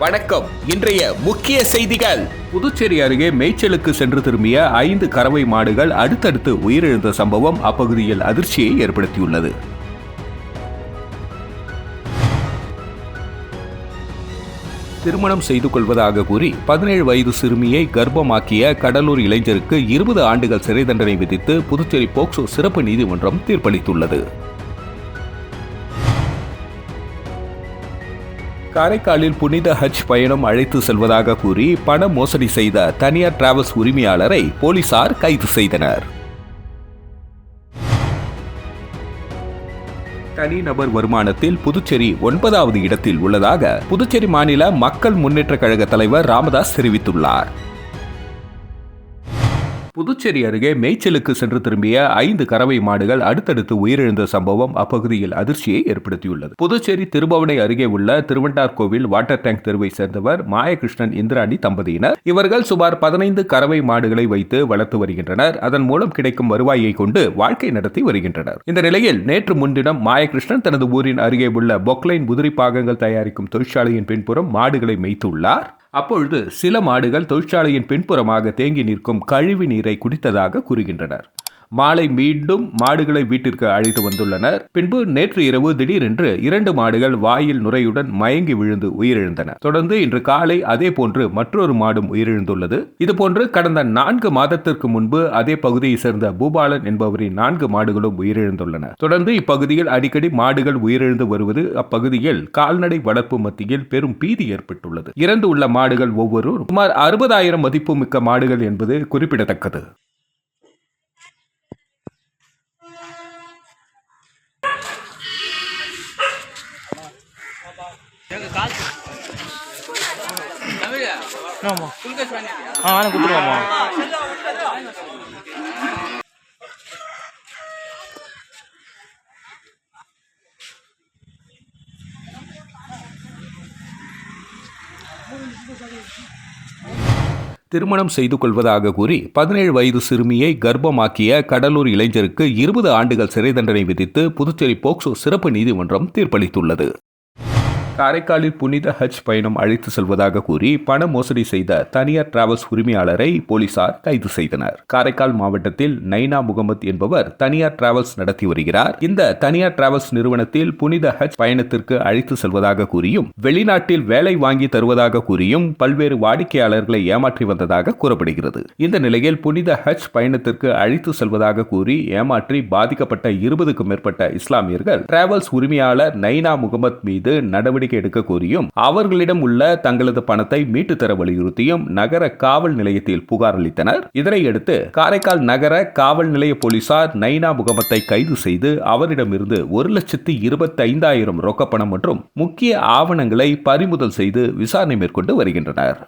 வணக்கம். இன்றைய முக்கிய செய்திகள். புதுச்சேரி அருகே மேய்ச்சலுக்கு சென்று திரும்பிய 5 கறவை மாடுகள் அடுத்தடுத்து உயிரிழந்த சம்பவம் அப்பகுதியில் அதிர்ச்சியை ஏற்படுத்தியுள்ளது. திருமணம் செய்து கொள்வதாக கூறி 17 வயது சிறுமியை கர்ப்பமாக்கிய கடலூர் இளைஞருக்கு 20 ஆண்டுகள் சிறை தண்டனை விதித்து புதுச்சேரி போக்சோ சிறப்பு நீதிமன்றம் தீர்ப்பளித்துள்ளது. காரைக்காலில் புனித ஹஜ் பயணம் அழைத்து செல்வதாக கூறி பண மோசடி செய்த தனியார் டிராவல்ஸ் உரிமையாளரை போலீசார் கைது செய்தனர். தனிநபர் வருமானத்தில் புதுச்சேரி 9வது இடத்தில் உள்ளதாக புதுச்சேரி மாநில மக்கள் முன்னேற்ற கழக தலைவர் ராமதாஸ் தெரிவித்துள்ளார். புதுச்சேரி அருகே மேய்ச்சலுக்கு சென்று திரும்பிய 5 கறவை மாடுகள் அடுத்தடுத்து உயிரிழந்த சம்பவம் அப்பகுதியில் அதிர்ச்சியை ஏற்படுத்தியுள்ளது. புதுச்சேரி திருபவனை அருகே உள்ள திருவண்டார்கோவில் வாட்டர் டேங்க் தெருவை சேர்ந்தவர் மாயகிருஷ்ணன் இந்திராணி தம்பதியினர். இவர்கள் சுமார் 15 கறவை மாடுகளை வைத்து வளர்த்து வருகின்றனர். அதன் மூலம் கிடைக்கும் வருவாயை கொண்டு வாழ்க்கை நடத்தி வருகின்றனர். இந்த நிலையில் நேற்று முன்தினம் மாயகிருஷ்ணன் தனது ஊரின் அருகே உள்ள பொக்லைன் உதிரி பாகங்கள் தயாரிக்கும் தொழிற்சாலையின் பின்புறம் மாடுகளை மேய்த்துள்ளார். அப்பொழுது சில மாடுகள் தொழிற்சாலையின் பின்புறமாக தேங்கி நிற்கும் கழிவு நீரை குடித்ததாக கூறுகின்றனர். மாலை மீண்டும் மாடுகளை வீட்டிற்கு அழைத்து வந்துள்ளனர். பின்பு நேற்று இரவு திடீரென்று 2 மாடுகள் வாயில் நுரையுடன் மயங்கி விழுந்து உயிரிழந்தன. தொடர்ந்து இன்று காலை அதே போன்று மற்றொரு மாடும் உயிரிழந்துள்ளது. இதுபோன்று கடந்த 4 மாதத்திற்கு முன்பு அதே பகுதியை சேர்ந்த பூபாலன் என்பவரின் 4 மாடுகளும் உயிரிழந்துள்ளன. தொடர்ந்து இப்பகுதியில் அடிக்கடி மாடுகள் உயிரிழந்து வருவது அப்பகுதியில் கால்நடை வளர்ப்பு மத்தியில் பெரும் பீதி ஏற்பட்டுள்ளது. இறந்து உள்ள மாடுகள் ஒவ்வொரு சுமார் 60,000 மதிப்புமிக்க மாடுகள் என்பது குறிப்பிடத்தக்கது. திருமணம் செய்து கொள்வதாக கூறி 17 வயது சிறுமியை கர்ப்பமாக்கிய கடலூர் இளைஞருக்கு 20 ஆண்டுகள் சிறை தண்டனை விதித்து புதுச்சேரி போக்சோ சிறப்பு நீதிமன்றம் தீர்ப்பளித்துள்ளது. காரைக்காலில் புனித ஹஜ் பயணம் அழைத்து செல்வதாக கூறி பண மோசடி செய்த தனியார் டிராவல்ஸ் உரிமையாளரை போலீசார் கைது செய்தனர். காரைக்கால் மாவட்டத்தில் நைனா முகமது என்பவர் தனியார் டிராவல்ஸ் நடத்தி வருகிறார். இந்த தனியார் டிராவல்ஸ் நிறுவனத்தில் புனித ஹஜ் பயணத்திற்கு அழைத்து செல்வதாக கூறியும் வெளிநாட்டில் வேலை வாங்கி தருவதாக கூறியும் பல்வேறு வாடிக்கையாளர்களை ஏமாற்றி வந்ததாக கூறப்படுகிறது. இந்த நிலையில் புனித ஹஜ் பயணத்திற்கு அழைத்து செல்வதாக கூறி ஏமாற்றி பாதிக்கப்பட்ட 20க்கும் மேற்பட்ட இஸ்லாமியர்கள் டிராவல்ஸ் உரிமையாளர் நைனா முகமது மீது நடவடிக்கை எடுக்க கோரியும் அவர்களிடம் உள்ள தங்களது பணத்தை மீட்டு தர வலியுறுத்தியும் நகர காவல் நிலையத்தில் புகார் அளித்தனர். இதனையடுத்து காரைக்கால் நகர காவல் நிலைய போலீசார் நைனா முகமதை கைது செய்து அவரிடமிருந்து 1,25,000 ரொக்கப்பணம் மற்றும் முக்கிய ஆவணங்களை பறிமுதல் செய்து விசாரணை மேற்கொண்டு வருகின்றனர்.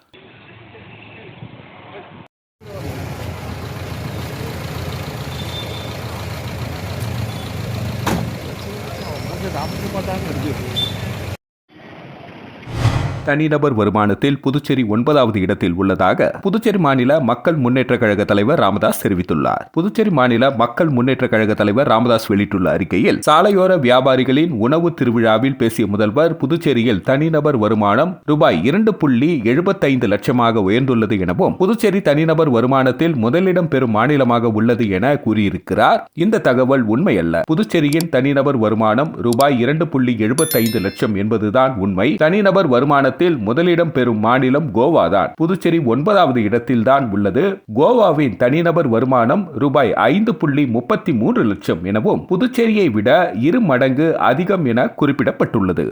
தனிநபர் வருமானத்தில் புதுச்சேரி 9வது இடத்தில் உள்ளதாக புதுச்சேரி மாநில மக்கள் முன்னேற்ற கழக தலைவர் ராமதாஸ் தெரிவித்துள்ளார். புதுச்சேரி மாநில மக்கள் முன்னேற்ற கழக தலைவர் ராமதாஸ் வெளியிட்டுள்ள அறிக்கையில் சாலையோர வியாபாரிகளின் உணவு திருவிழாவில் பேசிய முதல்வர் புதுச்சேரியில் தனிநபர் வருமானம் ரூபாய் 2.75 லட்சமாக உயர்ந்துள்ளது எனவும் புதுச்சேரி தனிநபர் வருமானத்தில் முதலிடம் பெறும் மாநிலமாக உள்ளது என கூறியிருக்கிறார். இந்த தகவல் உண்மையல்ல. புதுச்சேரியின் தனிநபர் வருமானம் ரூபாய் 2.75 லட்சம் என்பதுதான் உண்மை. தனிநபர் வருமானம் முதலிடம் பெறும் மாநிலம் கோவாதான். புதுச்சேரி 9வது இடத்தில் தான் உள்ளது. கோவாவின் தனிநபர் வருமானம் ரூபாய் 5.33 லட்சம் எனவும் புதுச்சேரியை விட 2 மடங்கு அதிகம் என குறிப்பிடப்பட்டுள்ளது.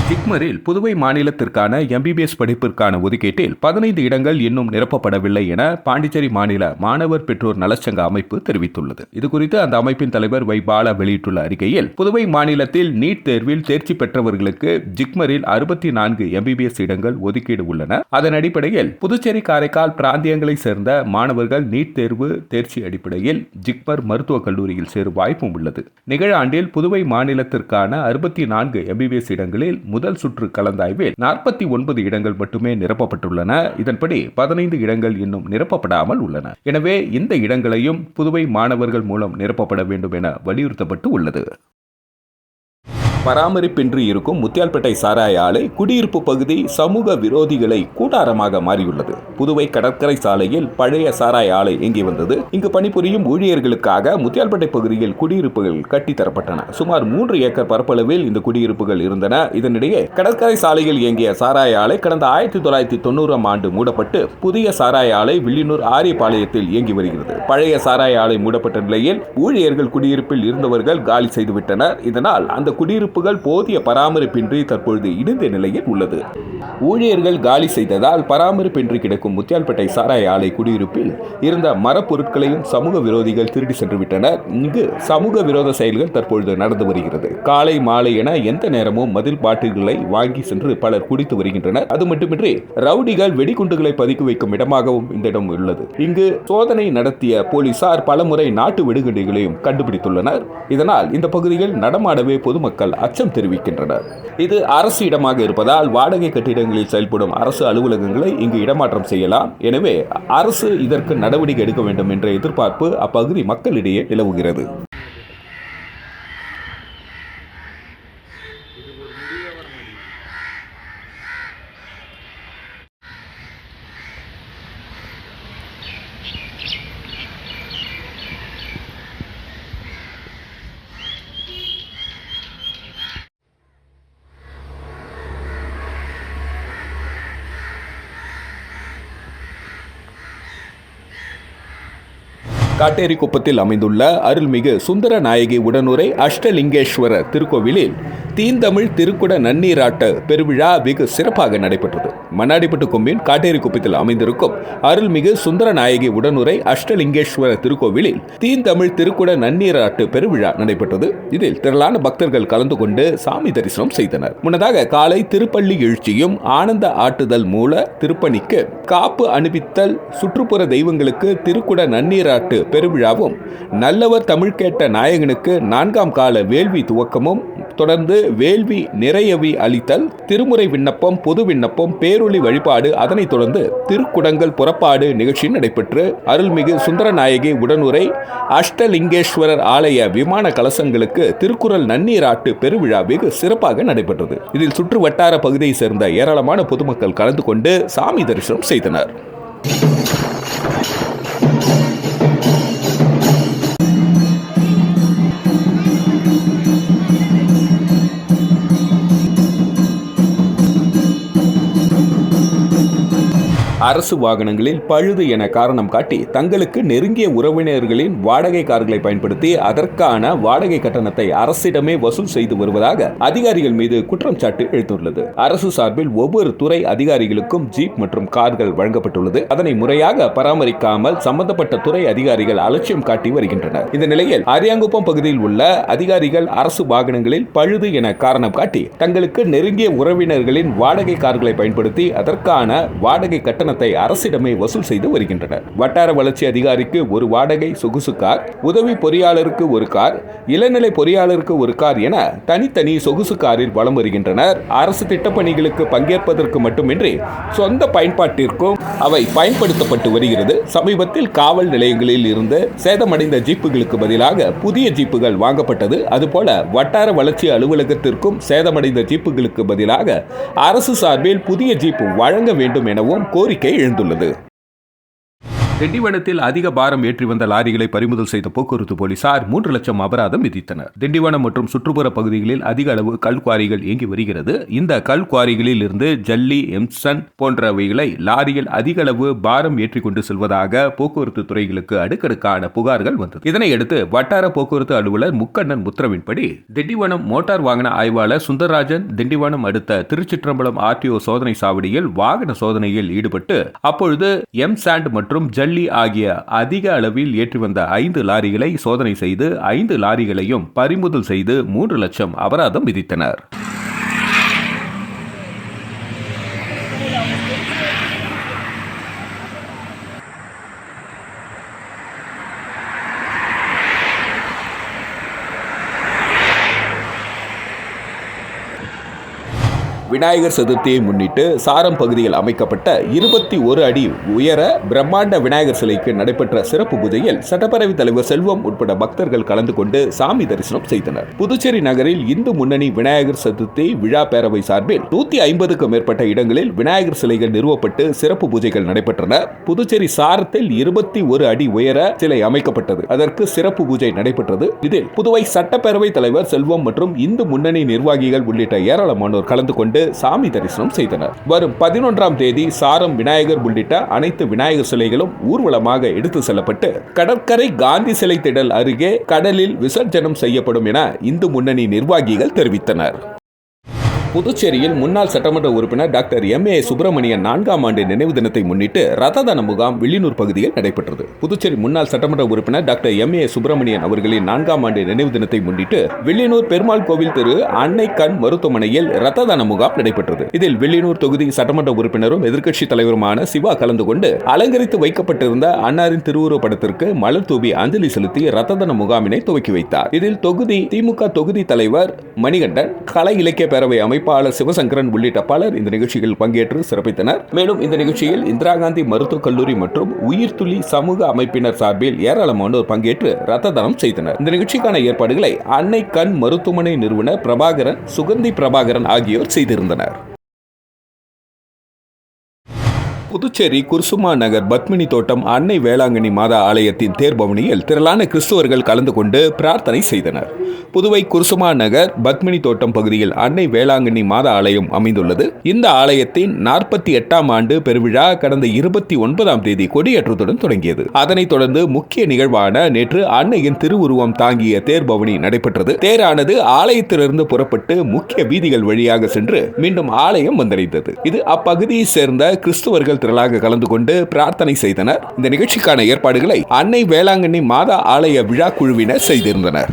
ஜிப்மரில் புதுவை மாநிலத்திற்கான எம்பிபிஎஸ் படிப்பிற்கான ஒதுக்கீட்டில் 15 இடங்கள் இன்னும் நிரப்பப்படவில்லை என பாண்டிச்சேரி மாநில மாணவர் பெற்றோர் நலச்சங்க அமைப்பு தெரிவித்துள்ளது. இதுகுறித்து அந்த அமைப்பின் தலைவர் வை பாலா வெளியிட்டுள்ள அறிக்கையில் புதுவை மாநிலத்தில் நீட் தேர்வில் தேர்ச்சி பெற்றவர்களுக்கு ஜிப்மரில் 64 எம்பிபிஎஸ் இடங்கள் ஒதுக்கீடு உள்ளன. அதன் அடிப்படையில் புதுச்சேரி காரைக்கால் பிராந்தியங்களை சேர்ந்த மாணவர்கள் நீட் தேர்வு தேர்ச்சி அடிப்படையில் ஜிப்மர் மருத்துவக் கல்லூரியில் சேரும் வாய்ப்பும் உள்ளது. நிகழாண்டில் புதுவை மாநிலத்திற்கான 64 எம்பிபிஎஸ் இடங்களில் முதல் சுற்று கலந்தாய்வில் 49 இடங்கள் மட்டுமே நிரப்பப்பட்டுள்ளன. இதன்படி 15 இடங்கள் இன்னும் நிரப்பப்படாமல் உள்ளன. எனவே இந்த இடங்களையும் புதுவை மாணவர்கள் மூலம் நிரப்பப்பட வேண்டும் என வலியுறுத்தப்பட்டு உள்ளது. பராமரிப்பின்றி இருக்கும் முத்தியால்பேட்டை சாராய ஆலை குடியிருப்பு பகுதி சமூக விரோதிகளை கூடாரமாக மாறியுள்ளது. புதுவை கடற்கரை சாலையில் பழைய சாராய ஆலை இயங்கி வந்தது. இங்கு பணிபுரியும் ஊழியர்களுக்காக முத்தியால்பேட்டை பகுதியில் குடியிருப்புகள் கட்டித்தரப்பட்டன. சுமார் 3 ஏக்கர் பரப்பளவில் இந்த குடியிருப்புகள் இருந்தன. இதனிடையே கடற்கரை சாலையில் இயங்கிய சாராய ஆலை கடந்த 1990ஆம் ஆண்டு மூடப்பட்டு புதிய சாராய ஆலை வில்லியனூர் ஆரியபாளையத்தில் இயங்கி வருகிறது. பழைய சாராய ஆலை மூடப்பட்ட நிலையில் ஊழியர்கள் குடியிருப்பில் இருந்தவர்கள் காலி செய்துவிட்டனர். இதனால் அந்த குடியிருப்புகள் போதிய பராமரிப்பின்றி தற்பொழுது இடிந்த நிலையில் உள்ளது. ஊழியர்கள் காலி செய்ததால் பராமரிப்பின்றி கிடக்கும் முத்தியால்பேட்டை சாராய ஆலை குடியிருப்பில் இருந்த மரப்பொருட்களையும் சமூக விரோதிகள் திருடி சென்று விட்டனர். இங்கு சமூக விரோத செயல்கள் தற்பொழுது நடந்து வருகிறது. காலை மாலை என எந்த நேரமும் மதில் பாட்டில்களை வாங்கி சென்று பலர் குடித்து வருகின்றனர். அது மட்டுமின்றி ரவுடிகள் வெடிகுண்டுகளை பதுக்கி வைக்கும் இடமாகவும் இந்த இடம் உள்ளது. இங்கு சோதனை நடத்திய போலீசார் பலமுறை நாட்டு வெடிகுண்டுகளையும் கண்டுபிடித்துள்ளனர். இதனால் இந்த பகுதியில் நடமாடவே பொதுமக்கள் அச்சம் தெரிவிக்கின்றனர். இது அரசு இடமாக இருப்பதால் வாடகை கட்டிடங்களில் செயல்படும் அரசு அலுவலகங்களை இங்கு இடமாற்றம் செய்யலாம். எனவே அரசு இதற்கு நடவடிக்கை எடுக்க வேண்டும் என்ற எதிர்பார்ப்பு அப்பகுதி மக்களிடையே நிலவுகிறது. காட்டேரிக்குப்பத்தில் அமைந்துள்ள அருள்மிகு சுந்தர நாயகி உடனுரை அஷ்டலிங்கேஸ்வரர் திருக்கோவிலில் தீந்தமிழ் திருக்குட நன்னீராட்ட பெருவிழா வெகு சிறப்பாக நடைபெற்றது. மண்ணாடிப்பட்டு கொம்பின் காட்டேரிக்குப்பத்தில் அமைந்திருக்கும் அருள்மிகு சுந்தர நாயகி உடனுரை அஷ்டலிங்கேஸ்வரர் திருக்கோவிலில் தீந்தமிழ் திருக்குட நன்னீராட்டு பெருவிழா நடைபெற்றது. இதில் திரளான பக்தர்கள் கலந்து கொண்டு சாமி தரிசனம் செய்தனர். முன்னதாக காலை திருப்பள்ளி எழுச்சியும் ஆனந்த ஆட்டுதல் மூல திருப்பணிக்கு காப்பு அணிவித்தல் சுற்றுப்புற தெய்வங்களுக்கு திருக்குட நன்னீராட்டு பெருவிழாவும் நல்லவர் தமிழ் கேட்ட நாயகனுக்கு 4ஆம் கால வேள்வி துவக்கமும் தொடர்ந்து வேள்வி நிறையவி அளித்தல் திருமுறை விண்ணப்பம் பொது விண்ணப்பம் பேரொளி வழிபாடு அதனைத் தொடர்ந்து திருக்குடங்கள் புறப்பாடு நிகழ்ச்சி நடைபெற்று அருள்மிகு சுந்தரநாயகி உடனுரை அஷ்டலிங்கேஸ்வரர் ஆலய விமான கலசங்களுக்கு திருக்குறள் நன்னீராட்டு பெருவிழா வெகு சிறப்பாக நடைபெற்றது. இதில் சுற்று வட்டார பகுதியை சேர்ந்த ஏராளமான பொதுமக்கள் கலந்து கொண்டு சாமி தரிசனம் செய்தனர். அரசு வாகனங்களில் பழுது என காரணம் காட்டி தங்களுக்கு நெருங்கிய உறவினர்களின் வாடகை கார்களை பயன்படுத்தி அதற்கான வாடகை கட்டணத்தை அரசிடமே வசூல் செய்து வருவதாக அதிகாரிகள் மீது குற்றம் சாட்டு எழுந்துள்ளது. அரசு சார்பில் ஒவ்வொரு துறை அதிகாரிகளுக்கும் ஜீப் மற்றும் கார்கள் வழங்கப்பட்டுள்ளது. அதனை முறையாக பராமரிக்காமல் சம்பந்தப்பட்ட துறை அதிகாரிகள் அலட்சியம் காட்டி வருகின்றனர். இந்த நிலையில் அரியாங்குப்பம் பகுதியில் உள்ள அதிகாரிகள் அரசு வாகனங்களில் பழுது என காரணம் காட்டி தங்களுக்கு நெருங்கிய உறவினர்களின் வாடகை கார்களை பயன்படுத்தி அதற்கான வாடகை கட்டணத்தை அரசிடமே வசூல் செய்து வருகின்றனர். வட்டார வளர்ச்சி அதிகாரிக்கு ஒரு வாடகை சொகுசு கார், உதவி பொறியாளருக்கு ஒரு கார், இளநிலை பொறியாளருக்கு ஒரு கார் என தனித்தனி சொகுசு காரில் வலம் வருகின்றனர். அரசு திட்டப்பணிகளுக்கு பங்கேற்பதற்கு மட்டுமின்றி சொந்த பயன்பாட்டிற்கும் அவை பயன்படுத்தப்பட்டு வருகிறது. சமீபத்தில் காவல் நிலையங்களில் இருந்து சேதமடைந்த ஜீப்புகளுக்கு பதிலாக புதிய ஜீப்புகள் வாங்கப்பட்டது. அதுபோல வட்டார வளர்ச்சி அலுவலகத்திற்கும் சேதமடைந்த ஜீப்புகளுக்கு பதிலாக அரசு சார்பில் புதிய ஜீப் வழங்க வேண்டும் எனவும் கோரிக்கை எழுந்துள்ளது. திண்டிவனத்தில் அதிக பாரம் ஏற்றி வந்த லாரிகளை பறிமுதல் செய்த போக்குவரத்து போலீசார் 3 லட்சம் அபராதம் விதித்தனர். திண்டிவனம் மற்றும் சுற்றுப்புற பகுதிகளில் அதிக அளவு கல்குவாரிகள் இயங்கி வருகிறது. இந்த கல்குவாரிகளில் இருந்து ஜல்லி, எம்சன் போன்றவைகளை லாரியில் அதிக அளவு பாரம் ஏற்றி கொண்டு செல்வதாக போக்குவரத்து துறைகளுக்கு அடுக்கடுக்கான புகார்கள் வந்தது. இதனையடுத்து வட்டார போக்குவரத்து அலுவலர் முக்கண்ணன் உத்தரவின்படி திண்டிவனம் மோட்டார் வாகன ஆய்வாளர் சுந்தரராஜன் திண்டிவனம் அடுத்த திருச்சிற்றம்பலம் RTO சோதனை சாவடியில் வாகன சோதனையில் ஈடுபட்டு அப்பொழுது எம்சாண்ட் மற்றும் ஜல்லி ஆகிய அதிக அளவில் ஏற்றி வந்த 5 லாரிகளை சோதனை செய்து 5 லாரிகளையும் பறிமுதல் செய்து 3 லட்சம் அபராதம் விதித்தனர். விநாயகர் சதுர்த்தியை முன்னிட்டு சாரம் பகுதியில் அமைக்கப்பட்ட 21 அடி உயர பிரம்மாண்ட விநாயகர் சிலைக்கு நடைபெற்ற சிறப்பு பூஜையில் சட்டப்பேரவைத் தலைவர் செல்வம் உட்பட பக்தர்கள் கலந்து கொண்டு சாமி தரிசனம் செய்தனர். புதுச்சேரி நகரில் இந்து முன்னணி விநாயகர் சதுர்த்தி விழா பேரவை சார்பில் 150க்கும் மேற்பட்ட இடங்களில் விநாயகர் சிலைகள் நிறுவப்பட்டு சிறப்பு பூஜைகள் நடைபெற்றன. புதுச்சேரி சாரத்தில் 21 அடி உயர சிலை அமைக்கப்பட்டது. அதற்கு சிறப்பு பூஜை நடைபெற்றது. இதில் புதுவை சட்டப்பேரவைத் தலைவர் செல்வம் மற்றும் இந்து முன்னணி நிர்வாகிகள் உள்ளிட்ட ஏராளமானோர் கலந்து கொண்டு சாமி தரிசனம் செய்தனர். வரும் 11ஆம் தேதி சாரம் விநாயகர் உள்ளிட்ட அனைத்து விநாயகர் சிலைகளும் ஊர்வலமாக எடுத்து செல்லப்பட்டு கடற்கரை காந்தி சிலை திடல் அருகே கடலில் விசர்ஜனம் செய்யப்படும் என இந்து முன்னணி நிர்வாகிகள் தெரிவித்தனர். புதுச்சேரியில் முன்னாள் சட்டமன்ற உறுப்பினர் டாக்டர் எம்.ஏ. சுப்பிரமணியன் 4ஆம் ஆண்டு நினைவு தினத்தை முன்னிட்டு ரத்த தான முகாம் வில்லியனூர் பகுதியில் நடைபெற்றது. புதுச்சேரி முன்னாள் சட்டமன்ற உறுப்பினர் டாக்டர் எம்.ஏ. சுப்பிரமணியன் அவர்களின் 4ஆம் ஆண்டு நினைவு தினத்தை முன்னிட்டு வில்லியனூர் பெருமாள் கோவில் திரு அன்னை கண் மருத்துவமனையில் ரத்த தான முகாம் நடைபெற்றது. இதில் வில்லியனூர் தொகுதி சட்டமன்ற உறுப்பினரும் எதிர்க்கட்சி தலைவருமான சிவா கலந்து கொண்டு அலங்கரித்து வைக்கப்பட்டிருந்த அன்னாரின் திருவுருவ படத்திற்கு மலர் தூவி அஞ்சலி செலுத்தி ரத்த தான முகாமினை துவக்கி வைத்தார். இதில் தொகுதி திமுக தொகுதி தலைவர் மணிகண்டன், கலை இலக்கிய பேரவை அமைப்பாளர் சிவசங்கரன் உள்ளிட்ட பலர் இந்த நிகழ்ச்சியில் பங்கேற்று சிறப்பித்தனர். மேலும் இந்த நிகழ்ச்சியில் இந்திரா காந்தி மருத்துவக் கல்லூரி மற்றும் உயிர்த்துளி சமூக அமைப்பினர் சார்பில் ஏராளமானோர் பங்கேற்று ரத்த தானம் செய்தனர். இந்த நிகழ்ச்சிக்கான ஏற்பாடுகளை அன்னை கண் மருத்துவமனை நிறுவனர் பிரபாகரன், சுகந்தி பிரபாகரன் ஆகியோர் செய்திருந்தனர். புதுச்சேரி குர்சுமா நகர் பத்மினி தோட்டம் அன்னை வேளாங்கண்ணி மாதா ஆலயத்தின் தேர்பவனியில் திரளான கிறிஸ்துவர்கள் கலந்து கொண்டு பிரார்த்தனை செய்தனர். புதுவை குர்சுமா நகர் பத்மினி தோட்டம் பகுதியில் அன்னை வேளாங்கண்ணி மாதா ஆலயம் அமைந்துள்ளது. இந்த ஆலயத்தின் 48ஆம் ஆண்டு பெருவிழா கடந்த 29ஆம் தேதி கொடியேற்றத்துடன் தொடங்கியது. அதனைத் தொடர்ந்து முக்கிய நிகழ்வான நேற்று அன்னையின் திருவுருவம் தாங்கிய தேர்பவனி நடைபெற்றது. தேரானது ஆலயத்திலிருந்து புறப்பட்டு முக்கிய வீதிகள் வழியாக சென்று மீண்டும் ஆலயம் வந்தடைந்தது. இது அப்பகுதியை சேர்ந்த கிறிஸ்துவர்கள் திரளாக கலந்து கொண்டு பிரார்த்தனை செய்தனர். இந்த நிகழ்ச்சிக்கான ஏற்பாடுகளை அன்னை வேளாங்கண்ணி மாதா ஆலய விழா குழுவினர் செய்திருந்தனர்.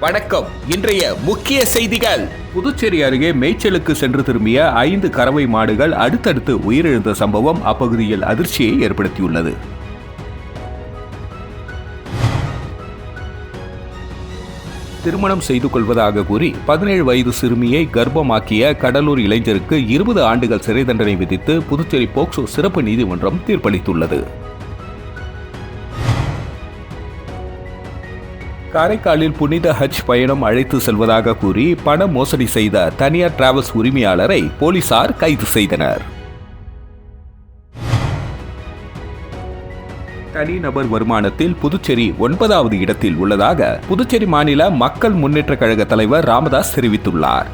வணக்கம். இன்றைய முக்கிய செய்திகள். புதுச்சேரி அருகே மேய்ச்சலுக்கு சென்று திரும்பிய 5 கறவை மாடுகள் அடுத்தடுத்து உயிரிழந்த சம்பவம் அப்பகுதியில் அதிர்ச்சியை ஏற்படுத்தியுள்ளது. திருமணம் செய்து கொள்வதாக கூறி 17 வயது சிறுமியை கர்ப்பமாக்கிய கடலூர் இளைஞருக்கு 20 ஆண்டுகள் சிறை தண்டனை விதித்து புதுச்சேரி போக்சோ சிறப்பு நீதிமன்றம் தீர்ப்பளித்துள்ளது. காரைக்காலில் புனித ஹஜ் பயணம் அழைத்து செல்வதாக கூறி பண மோசடி செய்த தனியார் டிராவல்ஸ் உரிமையாளரை போலீசார் கைது செய்தனர். தனிநபர் வருமானத்தில் புதுச்சேரி 9வது இடத்தில் உள்ளதாக புதுச்சேரி மாநில மக்கள் முன்னேற்ற கழக தலைவர் ராமதாஸ் தெரிவித்துள்ளார்.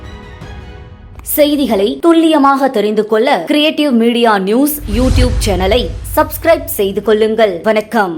செய்திகளை துல்லியமாக தெரிந்து கொள்ள கிரியேட்டிவ் மீடியா நியூஸ் யூடியூப் சேனலை சப்ஸ்கிரைப் செய்து கொள்ளுங்கள். வணக்கம்.